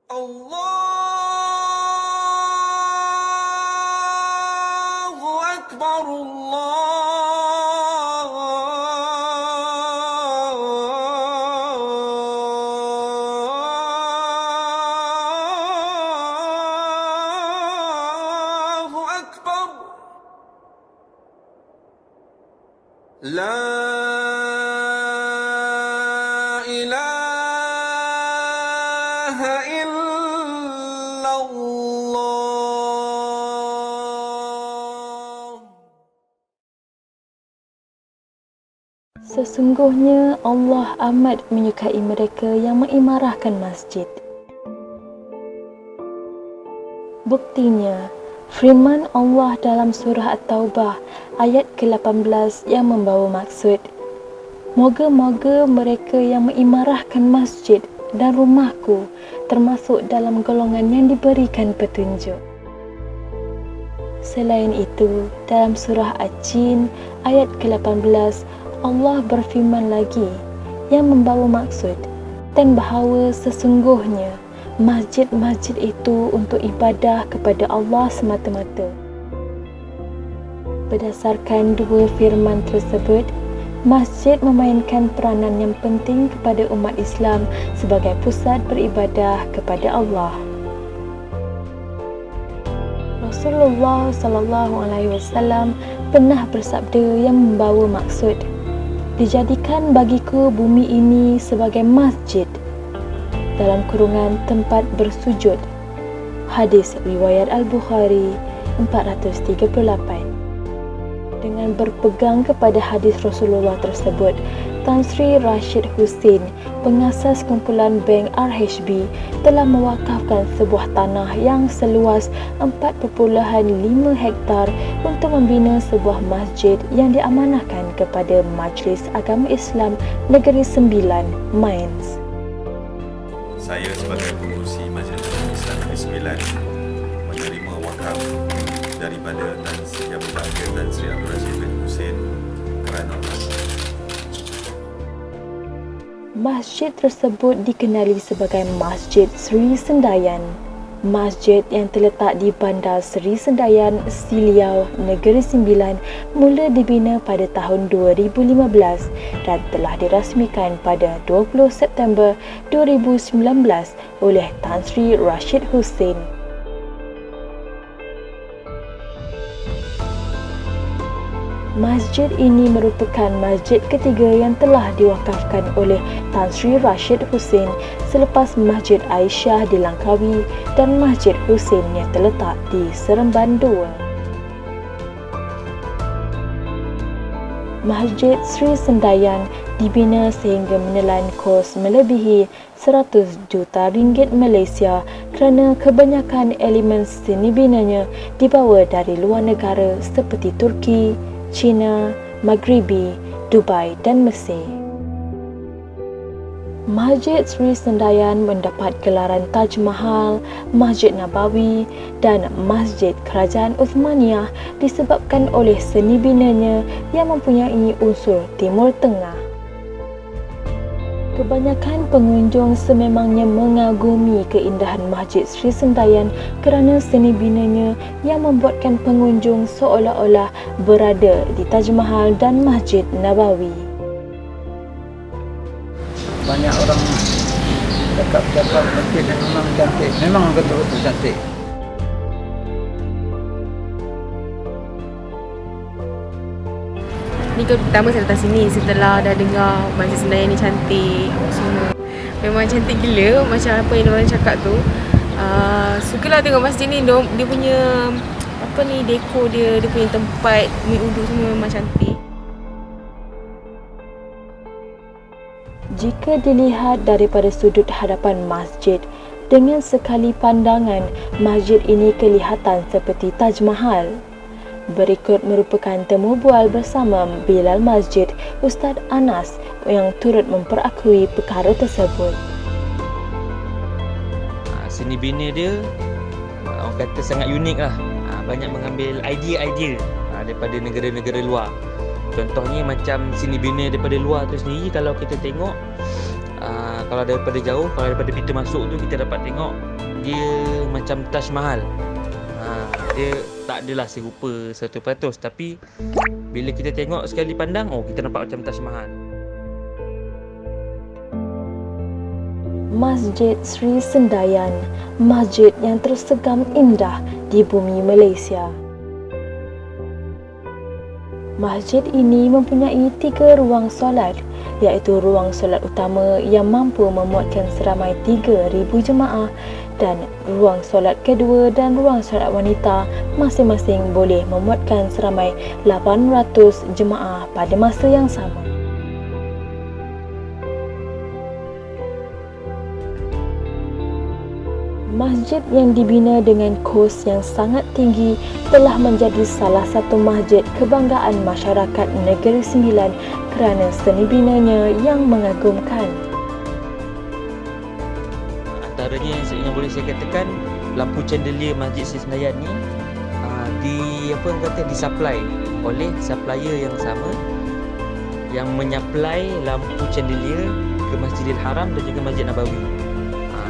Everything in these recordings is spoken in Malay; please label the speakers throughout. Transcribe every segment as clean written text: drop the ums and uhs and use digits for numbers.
Speaker 1: الله أكبر الله أكبر لا إله إلا الله.
Speaker 2: Sesungguhnya Allah amat menyukai mereka yang mengimarahkan masjid. Buktinya, firman Allah dalam surah At-Taubah ayat ke-18 yang membawa maksud, moga-moga mereka yang mengimarahkan masjid dan rumahku termasuk dalam golongan yang diberikan petunjuk. Selain itu, dalam surah Ad-Jin ayat ke-18 Allah berfirman lagi yang membawa maksud, dan bahawa sesungguhnya masjid-masjid itu untuk ibadah kepada Allah semata-mata. Berdasarkan dua firman tersebut, masjid memainkan peranan yang penting kepada umat Islam sebagai pusat beribadah kepada Allah. Rasulullah SAW pernah bersabda yang membawa maksud, dijadikan bagiku bumi ini sebagai masjid, dalam kurungan tempat bersujud. Hadis riwayat Al-Bukhari 438. Dengan berpegang kepada hadis Rasulullah tersebut, Tan Sri Rashid Hussain, pengasas kumpulan Bank RHB, telah mewakafkan sebuah tanah yang seluas 4.5 hektar untuk membina sebuah masjid yang diamanahkan kepada Majlis Agama Islam Negeri Sembilan, Mainz.
Speaker 3: Saya sebagai pengurusi Majlis Agama Islam Negeri Sembilan menerima wakaf daripada Tan Sri Abu Bakar dan Sri Abdul Rashid bin Hussain kerana
Speaker 2: Masjid tersebut dikenali sebagai Masjid Sri Sendayan. Masjid yang terletak di Bandar Sri Sendayan, Siliau, Negeri Sembilan mula dibina pada tahun 2015 dan telah dirasmikan pada 20 September 2019 oleh Tan Sri Rashid Hussain. Masjid ini merupakan masjid ketiga yang telah diwakafkan oleh Tan Sri Rashid Hussain selepas Masjid Aisyah di Langkawi dan Masjid Hussein yang terletak di Seremban II. Masjid Sri Sendayan dibina sehingga menelan kos melebihi 100 juta ringgit Malaysia kerana kebanyakan elemen seni binanya dibawa dari luar negara seperti Turki, China, Maghribi, Dubai dan Mesir. Masjid Sri Sendayan mendapat gelaran Taj Mahal, Masjid Nabawi dan Masjid Kerajaan Uthmaniyah disebabkan oleh seni binanya yang mempunyai unsur Timur Tengah. Kebanyakan pengunjung sememangnya mengagumi keindahan Masjid Sri Sendayan kerana seni binanya yang membuatkan pengunjung seolah-olah berada di Taj Mahal dan Masjid Nabawi.
Speaker 4: Banyak orang cakap masjid memang cantik, memang betul-betul cantik.
Speaker 5: Ni kali pertama saya datang sini setelah dah dengar Masjid Sendayan ni cantik apa semua. Memang cantik gila macam apa yang diorang cakap tu. Sukalah tengok masjid ni, dia punya apa ni, dekor dia punya tempat mi uduk semua memang cantik.
Speaker 2: Jika dilihat daripada sudut hadapan masjid, dengan sekali pandangan, masjid ini kelihatan seperti Taj Mahal. Berikut merupakan temu bual bersama Bilal Masjid, Ustaz Anas yang turut memperakui perkara tersebut.
Speaker 6: Seni bina dia orang kata sangat unik lah. Banyak mengambil idea-idea daripada negara-negara luar. Contohnya macam seni bina daripada luar tu sendiri, kalau kita tengok Kalau daripada jauh, kalau daripada pintu masuk tu kita dapat tengok dia macam Taj Mahal. Dia tak adalah serupa 100%, tapi bila kita tengok sekali pandang, kita nampak macam Taj Mahal.
Speaker 2: Masjid Sri Sendayan, masjid yang tersegam indah di bumi Malaysia. Masjid ini mempunyai 3 ruang solat, iaitu ruang solat utama yang mampu memuatkan seramai 3,000 jemaah dan ruang solat kedua dan ruang solat wanita masing-masing boleh memuatkan seramai 800 jemaah pada masa yang sama. Masjid yang dibina dengan kos yang sangat tinggi telah menjadi salah satu masjid kebanggaan masyarakat Negeri Sembilan kerana seni binanya yang mengagumkan.
Speaker 6: Antaranya yang boleh saya katakan, lampu chandelier Masjid Sri Sendayan ni disupply oleh supplier yang sama yang menyupply lampu chandelier ke Masjidil Haram dan juga Masjid Nabawi.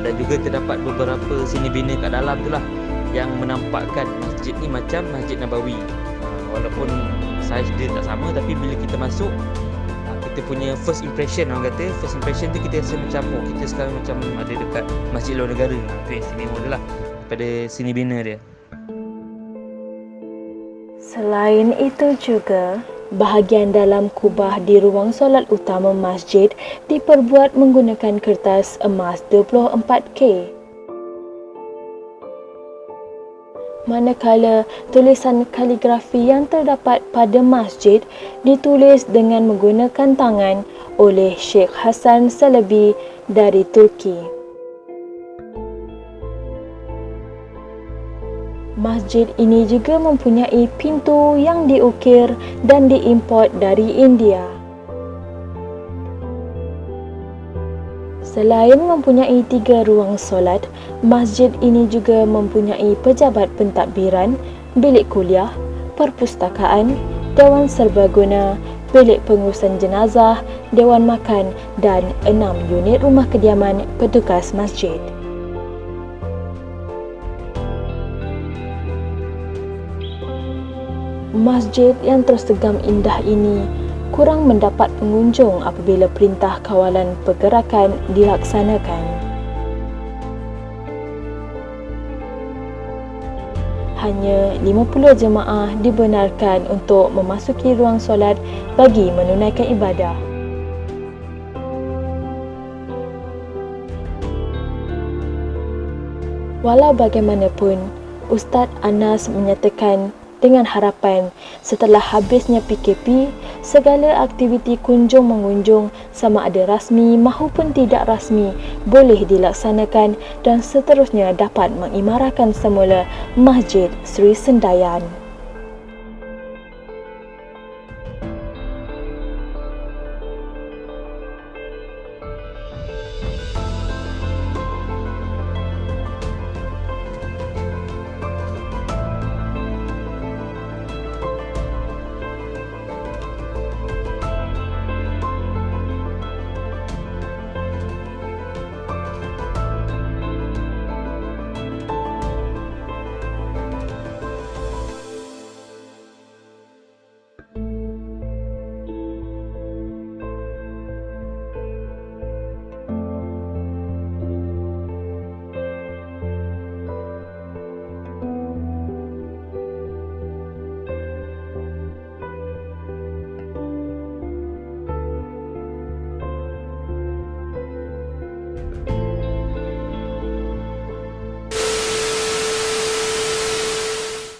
Speaker 6: Dan juga terdapat beberapa seni bina kat dalam tu lah yang menampakkan masjid ni macam Masjid Nabawi. Walaupun saiz dia tak sama, tapi bila kita masuk, kita punya first impression, orang kata first impression tu kita rasa macam kita sekarang macam ada dekat masjid luar negara. Itu yang istimewa dia lah daripada seni bina dia.
Speaker 2: Selain itu juga, bahagian dalam kubah di ruang solat utama masjid diperbuat menggunakan kertas emas 24K. Manakala tulisan kaligrafi yang terdapat pada masjid ditulis dengan menggunakan tangan oleh Sheikh Hassan Salabi dari Turki. Masjid ini juga mempunyai pintu yang diukir dan diimport dari India. Selain mempunyai 3 ruang solat, masjid ini juga mempunyai pejabat pentadbiran, bilik kuliah, perpustakaan, dewan serbaguna, bilik pengurusan jenazah, dewan makan dan 6 unit rumah kediaman petugas masjid. Masjid yang tersegam indah ini kurang mendapat pengunjung apabila perintah kawalan pergerakan dilaksanakan. Hanya 50 jemaah dibenarkan untuk memasuki ruang solat bagi menunaikan ibadah. Walau bagaimanapun, Ustaz Anas menyatakan dengan harapan setelah habisnya PKP, segala aktiviti kunjung-mengunjung sama ada rasmi maupun tidak rasmi boleh dilaksanakan dan seterusnya dapat mengimarahkan semula Masjid Sri Sendayan.